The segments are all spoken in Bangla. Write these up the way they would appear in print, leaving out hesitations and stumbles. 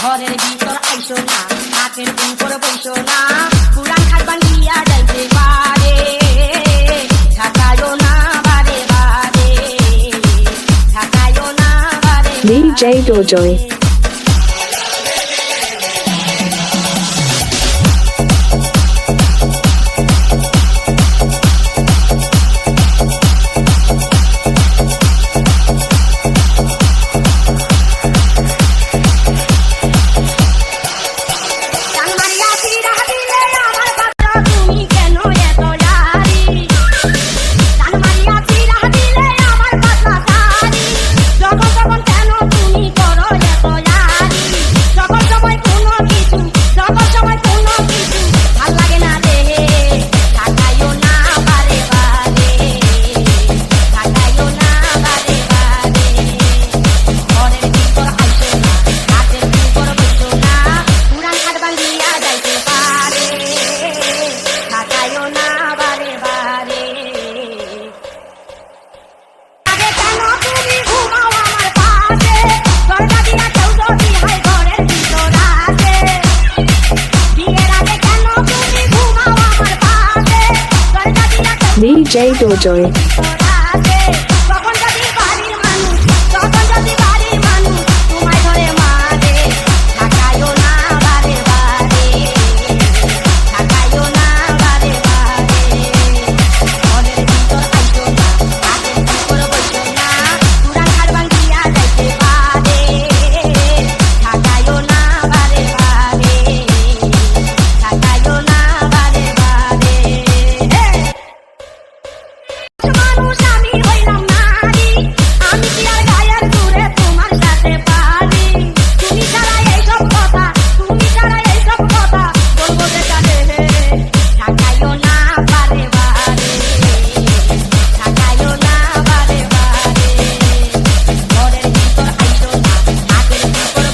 ঘরের ভিতর আইসো না, হাতের উপর বইসো না, পুরান খাট ভাঙ্গিয়া যাইতে পারে, ঢাকায়ও না বারে বারে, ঢাকায়ও না বারে DJ Dojoy. DJ Dojoy.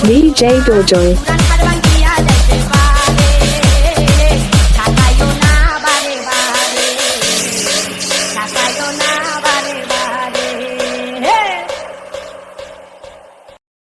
DJ Dojoy.